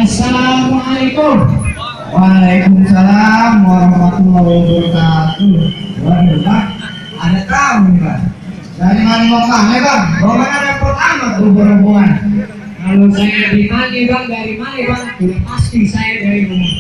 Assalamualaikum. Waalaikumsalam warahmatullahi wabarakatuh. Waduh, Pak, ada tamu nih, Pak. Dari mana mau kami, Bang? Rombongan repot amat berhubungan. Kalau saya ditanya bang dari mana bang, sudah pasti saya dari rumah.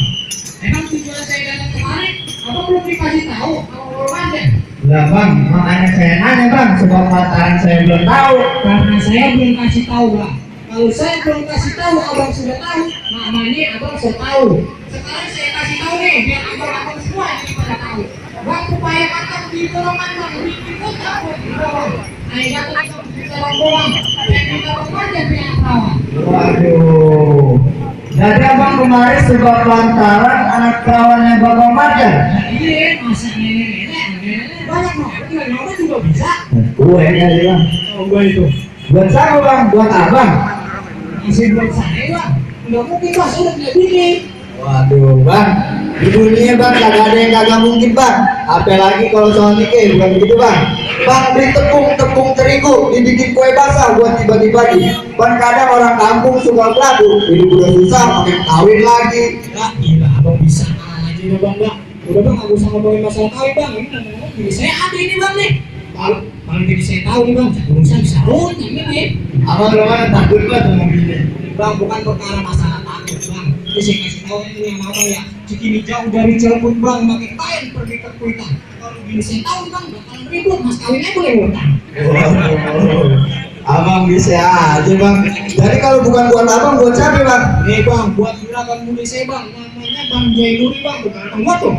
Emang tujuan saya datang kemarin, apa belum dikasih tahu? Kalau aja. Lah, Bang, makanya saya nanya, Bang, sebab lantaran saya belum tahu. Karena saya belum kasih tahu bang. Kalau saya belum kasih tahu, abang sudah tahu. Namanya abang sudah tahu. Sekarang saya kasih tahu nih, biar abang semua jadi pada tahu. Bang, upaya kata di golongan bang, di kota buat di bawah. Ayo datang di rombongan, dan kita aja biar kawan. Waduh. Jadi Abang kemarin sebab lantaran anak perawannya Bapak Marjan. Iya, masa nenek banyak loh, tinggal nyoba juga bisa. Gue kali, Bang. Oh, gue itu. Buat siapa, Bang? Buat Abang. Masih buat saya bang, nggak mungkin bang, saya udah punya bini. Waduh, Bang. Di dunia, Bang, kagak ada yang kagak mungkin, Bang. Apalagi kalau soal nikah, bukan begitu, Bang. Bang, beli tepung terigu, dibikin kue basah buat dibagi-bagi. Bang, kadang orang kampung suka belagu, hidup udah susah, makin kawin lagi. Ya, gila, abang bisa aja ya bang, bang. Udah bang, nggak usah ngomongin masalah kawin bang. Ini ngomong bini saya ada ini bang nih. Kalau jadi saya tahu nih bang, saya bisa runtuh ini. Abang belum ada takut banget sama bini. Bang, bukan perkara masalah takut bang. Ini saya kasih tahu ini yang abang ya. Cikini jauh dari Cirebon bang, makin kain pergi ke Kuitang. Kalau bini saya tahu bang, bakalan ribut, mas kawinnya boleh ngutang. Abang bisa aja, Bang. Jadi kalau bukan buat Abang, buat siapa, Bang? Nih bang, buat juragan bini saya bang, namanya Bang Jainuri bang, bukan tempat tuh.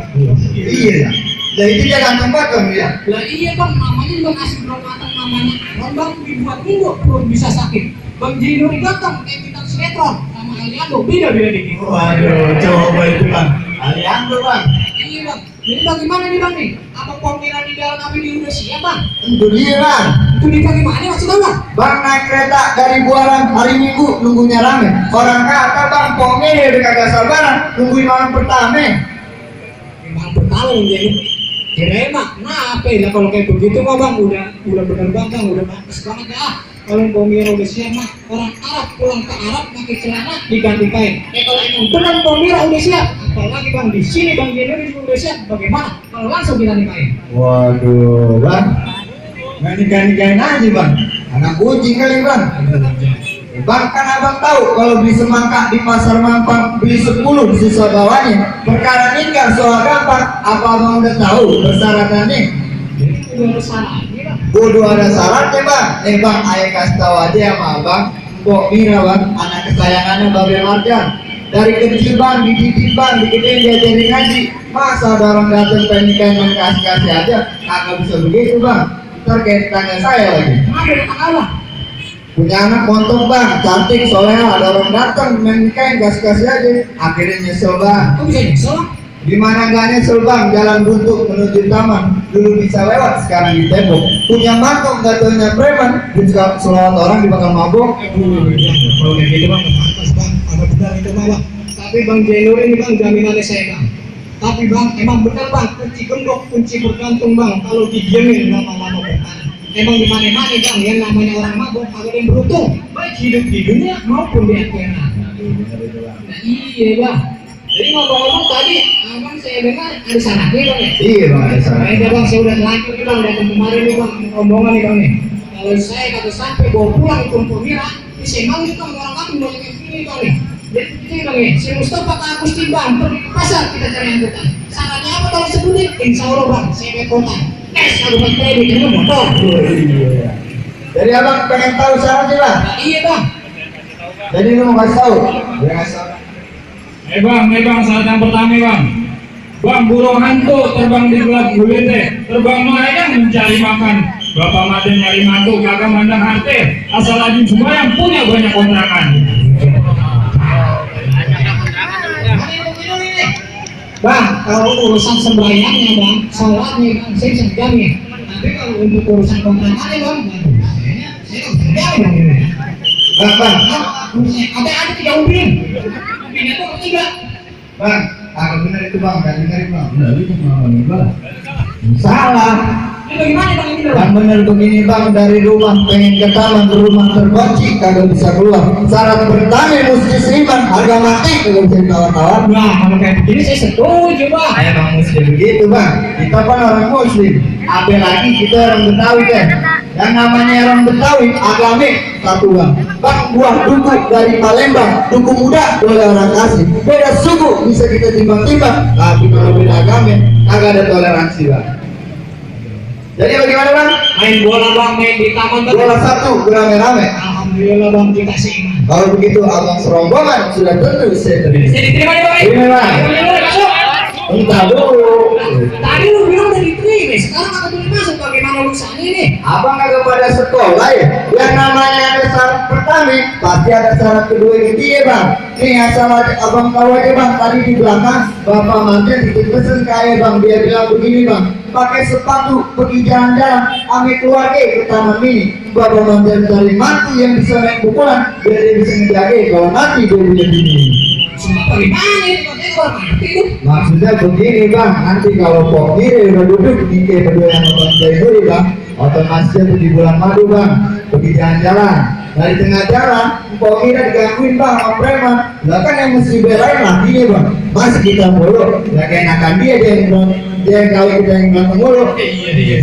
Iya ya. Jadi dia ganteng banget, Bang, ya. Lah iya bang, namanya juga ngasih berangkatan namanya. Bang dibuat minggu belum bisa sakit. Bang Jainuri ganteng kayak bintang sinetron sama Aliando, beda dikit. Waduh, coba itu, Bang. Aliando, Bang. Iya bang, jadi bagaimana nih bang nih? Apa pemikiran di jalan api di udah siap bang? Itu dia, Bang. Itu di bagaimana masih tahu bang? Bang naik kereta dari Buaran hari Minggu, nunggunya rame. Orang kata, Bang, pokoknya dia udah kagak sabaran nungguin malam pertama. Memang bertahun jadi kirain mah, nah apa ya kalau kayak begitu mah bang udah bener bang, udah bagus banget ya. Kalau pemira udah siap mah, orang Arab pulang ke Arab pakai celana diganti kain. Kalau emang benar pemira udah siap, apalagi bang di sini bang Jainuri juga udah siap, bagaimana kalau langsung diganti kain? Waduh, Bang. Nggak nikahin aja, Bang. Anak kucing kali, Bang. Bang, kan Abang tahu kalau beli semangka di pasar Mampang beli 10 sisa bawahnya. Perkara nikah soal gampang. Apa Abang udah tahu persyaratannya? Udah besar lagi bang. Kudu ada syaratnya, Bang. Bang, ayo kasih tahu aja sama Abang. Kok Mira, Bang, anak kesayangannya Babe Marjan. Dari kecil, Bang, dididik, Bang, digedein diajarin ngaji. Masa ada orang datang pengen nikah main kasih-kasih aja? Kagak bisa begitu, Bang. Ntar kayak tanya saya lagi. Ada datang Allah. Punya anak montok, Bang, cantik, soalnya ada orang datang main nikahin kasih-kasih aja. Akhirnya nyesel, Bang. Kok bisa nyesel? Gimana nggak nyesel, Bang? Jalan buntu menuju taman. Dulu bisa lewat, sekarang di tembok. Punya mangkok, nggak taunya preman. Bisa selawat orang dibakar mabok. Kalau kayak gitu bang, pantas bang, ada benar itu mah bang. Tapi bang Jainuri ini bang jaminannya saya bang. Tapi bang, emang benar bang, kunci gembok, kunci bergantung bang. Kalau didiemin lama-lama bertahan. Emang di mana-mana bang, yang namanya orang mabok kagak ada yang beruntung, baik hidup di dunia maupun di akhirat. Nah, iya bang. Jadi ngomong-ngomong tadi, abang saya dengar ada syaratnya bang ya? Iya, Bang, ada Nah, syaratnya. ya bang, saya udah lanjut nih bang, dari kemarin nih bang, rombongan nih bang nih. Kalau saya kagak sampai bawa pulang itu pemira, ini saya mau nih bang, orang kami mau kayak gini bang nih. Jadi begini bang ya, si Mustafa Kak Agustin bang, pergi ke pasar kita cari angkutan. Syaratnya apa kalau sebutin? Insya Allah bang, saya ke kota. Kalau bukan kredit, ini motor. Iya. Jadi Abang pengen tahu syaratnya, Bang? Nah, iya bang. Jadi lu mau kasih tahu? Ya, kasih tahu. Bang, saat yang pertama bang. Bang, burung hantu terbang di gelap gulite, terbang melayang mencari makan. Bapak Maden nyari mantu, kagak mandang harta. Asal lagi semua yang punya banyak kontrakan. Bang, kalau urusan sembahyangnya bang, sholatnya bang, saya bisa jamin. Tapi kalau untuk urusan kontrakannya bang, saya nggak bisa jamin bang ini. Bang, Ada 3 ubin. Ubinnya tuh ketiga. Bang, benar itu, Bang, kan dengerin, Bang. Benar itu, Bang. Salah. Ini bagaimana bang ini? Kan bener begini bang, dari rumah pengen ke taman, rumah terkunci, kagak bisa keluar. Syarat pertama mesti seiman, harga mati kagak bisa ditawar-tawar. Nah, kalau kayak begini saya setuju bang. Emang mesti begitu bang, kita kan orang muslim, apalagi kita orang Betawi kan. Yang namanya orang Betawi, agame satu bang. Bang, buah duku dari Palembang, duku muda boleh orang kasih. Beda suku bisa kita timbang-timbang, tapi kalau beda agame, kagak ada toleransi bang. Jadi bagaimana bang? Main bola bang, main di taman bang. Bola satu, rame-rame. Alhamdulillah bang, kita seiman. Kalau begitu abang serombongan sudah tentu saya terima. Saya diterima nih bang. Terima bang. Alhamdulillah, masuk. Entah dulu. Tadi lu bilang udah diterima, sekarang aku boleh masuk. Bagaimana urusannya ini? Abang kagak pada sekolah ya. Yang namanya ada syarat pertama, pasti ada syarat kedua ketiga bang. Nih asal abang tahu aja bang, tadi di belakang bapak mantan itu pesen kaya bang, dia bilang begini bang, pakai sepatu pergi jalan-jalan, ambil keluarga ke taman mini. Bapak mantan cari mantu yang bisa main pukulan, biar dia bisa ngejaga kalau mati dia punya bini. Bagaimana ini? Bagaimana orang ngerti itu? Maksudnya begini bang, nanti kalau Pok Miri udah duduk nikah berdua yang nonton Jainuri bang, otomatis itu di bulan madu bang, pergi jalan-jalan. Dari tengah jalan, Pok Miri digangguin bang sama preman. Lah kan yang mesti belain lakinya bang, masih kita mulu. Lah keenakan dia yang kali kita yang nonton mulu. Iya.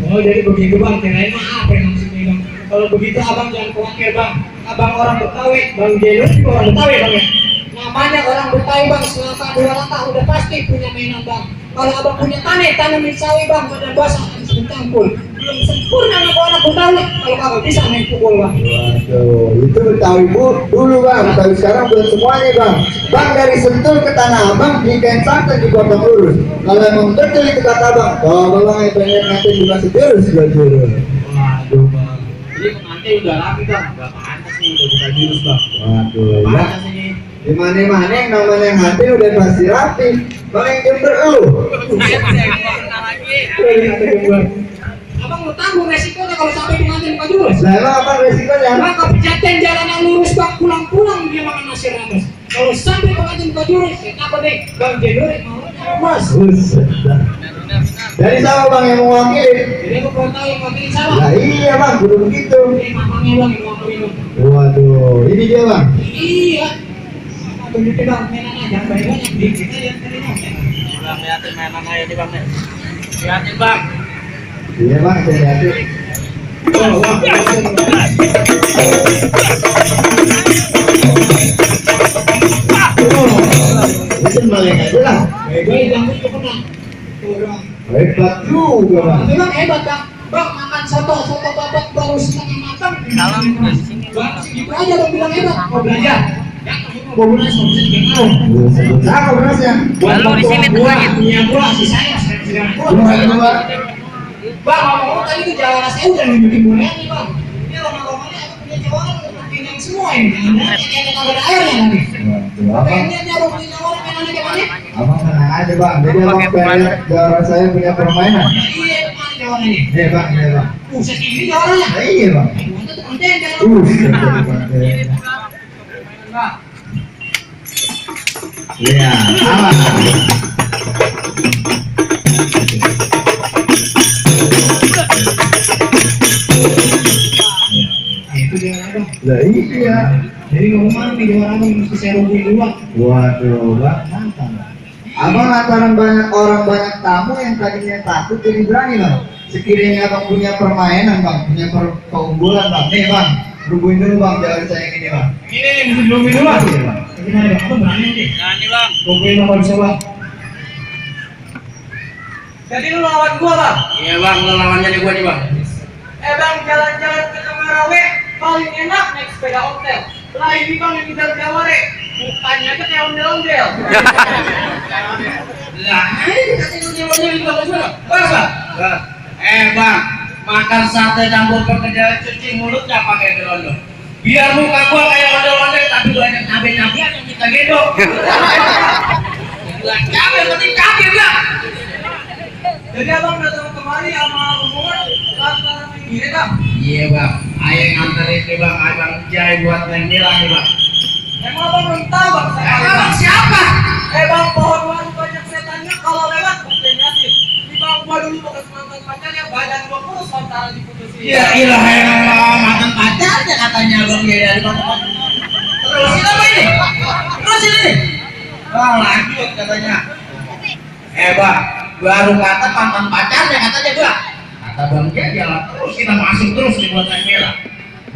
Oh jadi begitu bang, kirain mah apa yang maksudnya bang? Kalau begitu abang jangan khawatir bang. Abang orang Betawi, bang Jeno juga orang Betawi bang ya. Namanya orang Betawi bang, selama 2 langkah udah pasti punya mainan bang. Kalau abang punya tanamin sawi bang, badan basah harus bercampur. Belum sempurna anak Betawi, kalau kagak bisa main pukul bang. Waduh, itu Betawi dulu bang, Betawi sekarang belum semuanya bang. Bang dari Sentul ke Tanah Abang di kain santai dipotong lurus. Kalau emang betul itu kata bang, kalau bang yang pengen nanti dikasih jurus gak jurus. Waduh bang, ini nanti udah rapi bang, gak pantas nih udah buka jurus bang. Waduh, ya. Pantas ini. Di mana yang namanya hati udah pasti rapi. Bang yang jember lu. Abang mau tanggung resikonya kalau sampai pengantin buka jurus. Lah emang apa resikonya? Bang kepenceten jalan yang lurus bang, pulang dia makan nasi rames. Kalau sampai pengantin buka jurus, ya apa deh? Bang Jenuri mau mas. Buset dah. Dari sama bang yang mewakili. Jadi aku mau tahu yang wakilin sama. Lah iya bang, kudu begitu. Ini mamangnya bang yang wakilin. Waduh, ini dia bang. Iya. Tunjukin bang, mainan aja, banyak di kita yang terima. Udah liatin mainan aja nih bang nih. Liatin bang. Iya bang, saya liatin. Itu balik aja lah. Baik-baik bang, itu pernah. Tuh bang. Hebat juga bang. Tapi bang hebat bang. Bang makan soto babat baru setengah matang. Salam ke sini. Bang segitu aja bang bilang hebat. Mau belajar. Ya kamu mau beras mau bisa juga mau. Apa berasnya? Lalu di sini tuh lagi. Punya gua si saya sedang gua. Bang ngomong tadi tuh jalan saya udah nunjukin boleh nih bang. Ini lama-lamanya aku punya jawaban untuk pinang semua ini. Jangan ada airnya nanti. Apa? Pengennya nyaruk punya jawaban mainannya gimana? Abang tenang aja bang. Jadi abang pengen juara saya punya permainan. Iya, mana jawabannya? Iya bang, iya bang. Segini jawabannya. Nah, iya bang. Itu tuh konten jawaban. Jadi konten. Iya, aman. Itu dia bang. Lah iya. Jadi ngomong mana nih jawabannya mesti saya rubuhin duluan. Waduh, bang, mantap. Abang lantaran banyak orang banyak tamu yang tadinya takut jadi berani bang. Sekiranya abang punya permainan bang, punya keunggulan bang. Nih bang, rubuhin dulu bang, jangan saya yang ini bang. Ini mesti rubuhin duluan. Iya bang. Gimana bang? Apa berani nih? Nah nih bang. Rubuhin apa bisa bang? Jadi lu lawan gua bang? Iya bang, lo lawannya nih gua nih bang. Bang jalan-jalan ke Kamarawe paling enak naik sepeda hotel. Lah ini bang yang kita jaware, mukanya aja kayak ondel-ondel. Lah ini katanya ondel-ondel juga bagus bang. Bang. Bang, makan sate campur pekerjaan cuci mulutnya pakai gerondo. Biar muka gua kayak ondel-ondel tapi banyak cabai-cabian yang kita gendong. Bilang cabai, penting cabai bilang. Jadi abang datang kemari sama rombongan lantaran ini bang. Iya bang, ayo nganterin nih bang, abang jai buat neng Mila nih bang. Emang abang belum tahu bang saya. Abang siapa? Bang pohon waru banyak setannya kalau lewat bacain Yasin. Di bang gua dulu lu bekas mantan pacarnya badan gua kurus lantaran diputusin. Ya ilah mantan pacarnya katanya bang dia dari mantan. Terusin apa ini? Terusin ini. Bang lanjut katanya. Bang, baru kata mantan pacarnya katanya gua. Kata bang dia terus kita masuk terus di buat merah.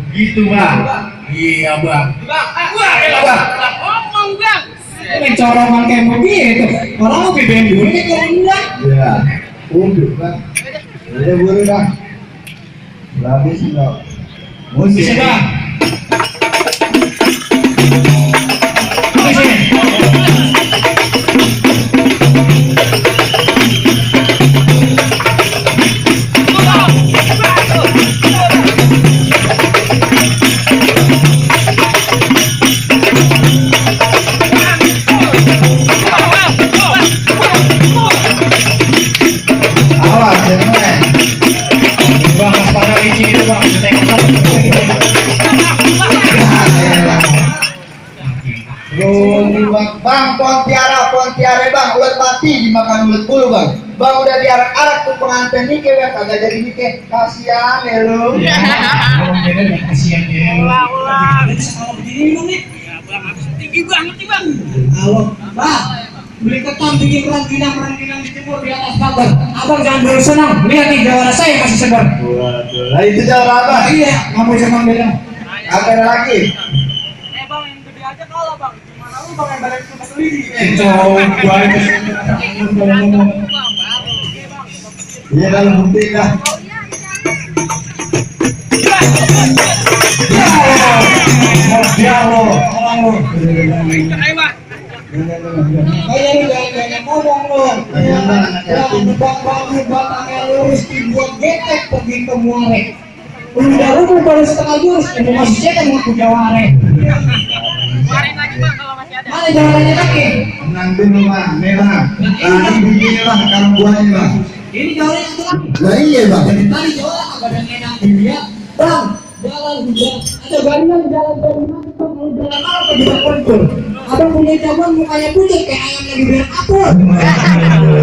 Begitu bang. Iya bang. Bang, gua elah bang. Ngomong bang. Ini corongan kayak begitu. Orang mau BBM dulu nih kalau enggak. Ya, udah bang. Udah buru bang. Habis enggak? Bisa bang. Awas ya men. Bang, pada licin itu bang. Bang, Pontiara bang, ulat mati dimakan ulat bulu bang. Bang udah diarak-arak tuh pengantin nih kayak kagak jadi nikah. Kasihan ya lu. Orang beda nggak kasihan dia. Tinggi banget nih bang. Halo, Pak. Beli keton bikin rangginang di timur di atas pagar. Abang jangan dulu senang. Lihat nih jawara saya masih segar. Waduh, lah itu jawara apa? Iya, kamu jangan bilang. Apa ada lagi? Bang yang gede aja kalah bang. Gimana lu bang yang balik ke sendiri? Coba itu. Iya kalau bukti lah. Ya Allah, orang lu. Kayak lu jangan ngomong lu. Jangan bangun batangnya lurus dibuat getek pergi ke muare. Udah rubuh baru setengah jurus, ini masih cetak ngaku jaware. Mana jawarannya lagi? Tenang dulu bang, nih bang. Tadi begini bang, kalau buahnya bang. Ini jawarannya itu lagi. Lah iya bang. Dari tadi jawara agak ada enak dia. Bang, jalan hujan. Ada banyak jalan dari mana tuh mau jalan apa juga kontur. Abang punya jagoan mukanya pucat kayak ayam lagi biar apel.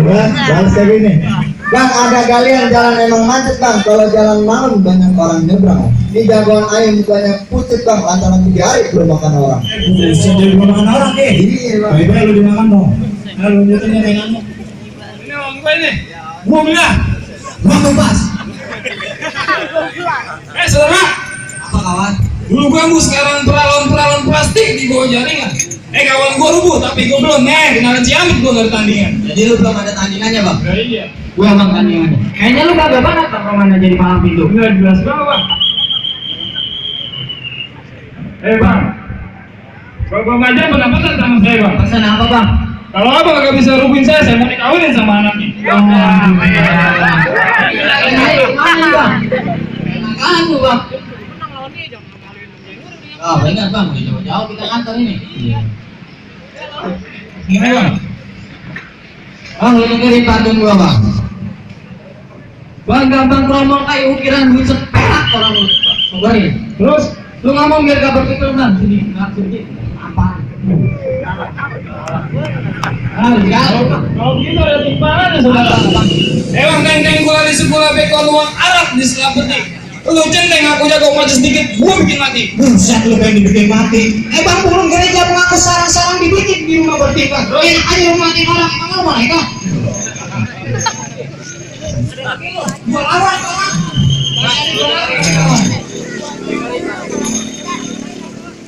Bang, segini. Bang, ada galian jalan emang macet bang. Kalau jalan malam banyak orang nyebrang. Ini jagoan ayam mukanya pucat bang. Lantaran 3 hari belum makan orang. Bisa jadi makan orang deh. Iya bang. Baik-baik lu dimakan dong. Lalu nyutingnya mainanmu. Ini orang gue nih. Gua bilang, Bang bebas. saudara. Apa kawan? Dulu kamu sekarang peralon plastik di bawah jaringan. Kawan gua rubuh tapi gua belum. Kenalan Ciamik gua nggak ada tandingan. Jadi lu belum ada tandingannya bang? Ya iya. Gua emang tandingannya. Kayaknya lu kagak banget bang Roman jadi palang pintu. Nggak jelas banget bang. Bang, Bapak Maja pendapatan sama saya bang. Pesan apa bang? Kalau abang nggak bisa rubuhin saya mau dikawinin sama anaknya. Mana bang? Enakan lu bang. Oh benar bang, udah jauh-jauh kita kantor ini. Gimana bang? Bang, lu dengerin pantun gua bang. Bang gampang ngomong kayak ukiran buset perak orang lu. Cobain. Terus? Lu ngomong biar gak berpikir bang. Sini, nggak sini. Apa? Kalau gitu ada timbangannya saudara. Emang neng gua di sekolah bekon uang Arab di Selapeti. Lu centeng aku jago maju sedikit, gua bikin mati. Buset lu pengen dibikin mati. Bang burung gereja mengaku sarang-sarang dibikin di rumah bertiga. Enak aja lu matiin orang, emang lu malaikat. Jual awal orang.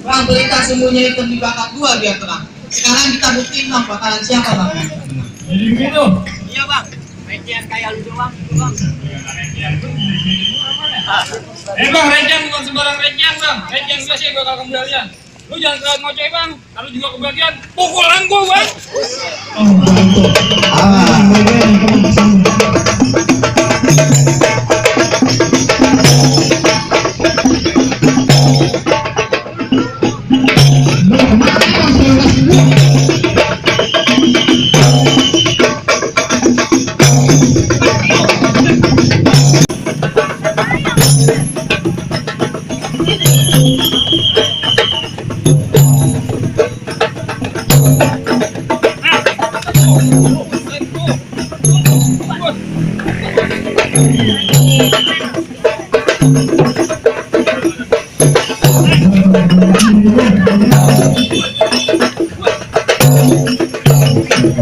Bang, berita sembunyi hitam di bakat dua biar terang. Sekarang kita buktiin bang, bakalan siapa bang? Jadi begitu. Iya bang. Recehan kayak lu doang bang. Bang, recehan bukan sembarang recehan bang. Recehan biasa bakal kembalian. Lu jangan terlalu ngoceh bang. Kalau juga kebagian, pukulan gua bang.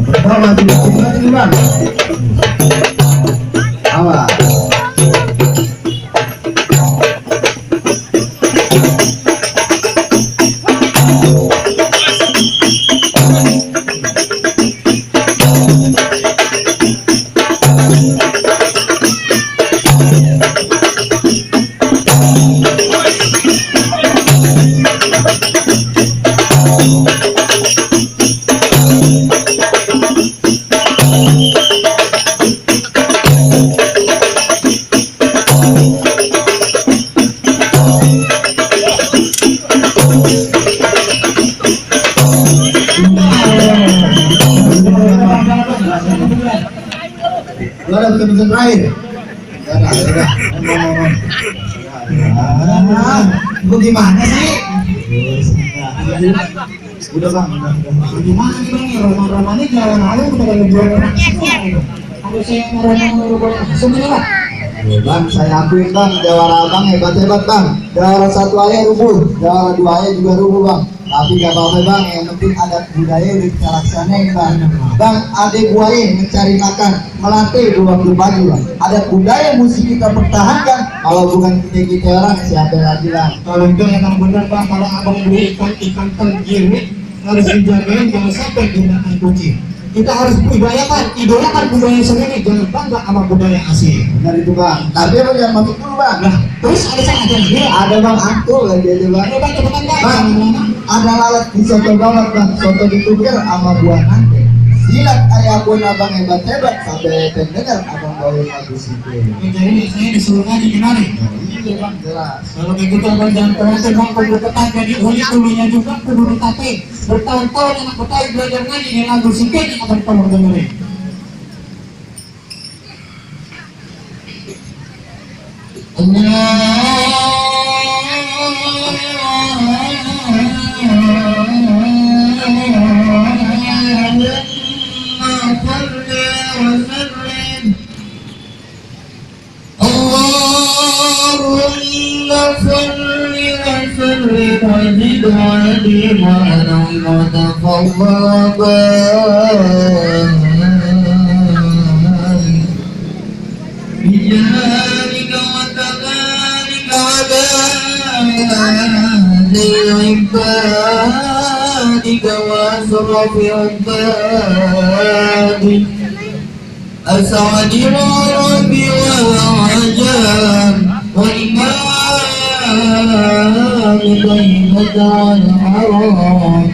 Pertama dilihat ini bang. Awas. Lu ada pesan terakhir? Lu gimana sih? Udah bang, Gimana nih bang? Roman-romannya jalan aja udah kayak jual orang semua gitu. Kalau saya roman-roman semuanya lah. bang, saya akuin bang, jawara abang hebat-hebat bang. Jawara satu ayah rubuh, jawara dua ayah juga rubuh bang. Tapi gak apa-apa bang, yang penting adat budaya udah kita laksanain bang. Bang, adik buaya mencari makan, melantai 2 waktu pagi bang. Adat budaya mesti kita pertahankan. Kalau bukan kita orang, siapa lagi bang? Kalau itu emang benar bang, kalau abang beli ikan tergirit harus dijagain jangan sampai gunakan kucing. Kita harus idolakan budaya sendiri, jangan bangga sama budaya asing. Benar itu bang. Tapi apa jangan masuk dulu bang. Nah, terus ada saya ada dia. Ada bang angkul lagi aja bang. Ayo bang cepetan bang. Bang, ada lalat di soto banget bang. Soto ditukar sama buah nanti. Silat ayah pun abang hebat-hebat sampai pendengar abang bawain lagu situ. Jadi saya disuruh ngaji kemarin. Iya bang, jelas. Kalau begitu abang jangan khawatir bang, kudu ketat jadi uli dulunya juga kudu ditate. Bertahun-tahun anak Betawi belajar ngaji dengan lagu sikit abang tolong dengerin. أسعد العرب والعجم والإمام طيبة والحرام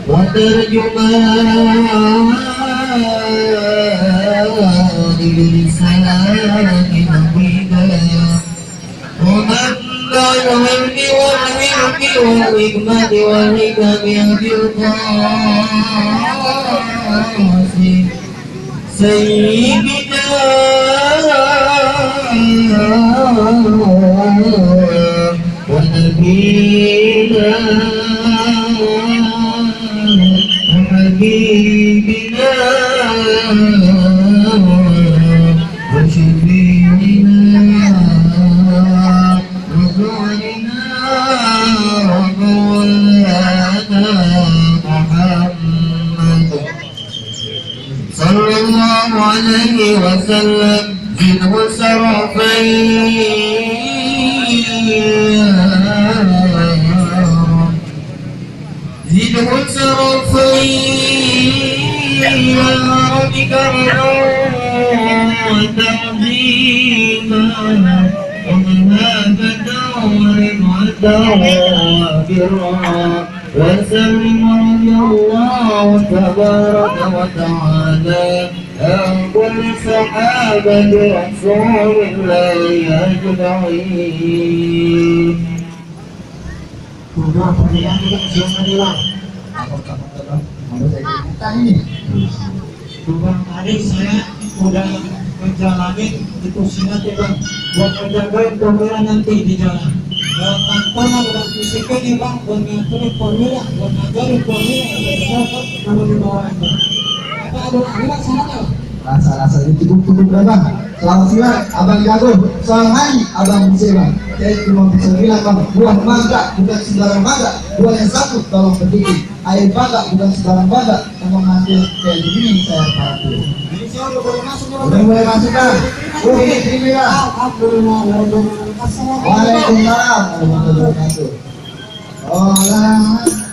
وترجمان بلسان نبينا ومنبع العلم والملك والحكمة والحكم بالقاسم سيدنا ونبينا وحبيبنا وشفيعنا وزعرنا ومولانا محمد صلى الله عليه وسلم زده الشرفين يا رب كرما وتعظيما ومهابة ورفعة وبرا وسلم رضي الله تبارك وتعالى عن كل صحابة رسول الله أجمعين. Udah pertanyaan juga siapa nih bang? Bang tadi saya udah menjalani itu sinat ya bang, buat menjagain kamera nanti di jalan. Tantangan dan fisiknya nih bang, buat ngaturin formula, buat ngajarin formula yang kalau di bawah itu. Apa ada lagi bang salahnya? Rasa-rasa itu cukup bang. Selamat siang, abang jago. Soal hari, abang bisa bang. Saya cuma bisa bilang bang, buah mangga bukan sembarang mangga, buah yang satu tolong berdiri. Air bangga bukan sembarang bangga, emang hasil kayak begini saya patuh. Udah mulai masuk kan? Ini bismillah. Waalaikumsalam warahmatullahi wabarakatuh. Oh lah.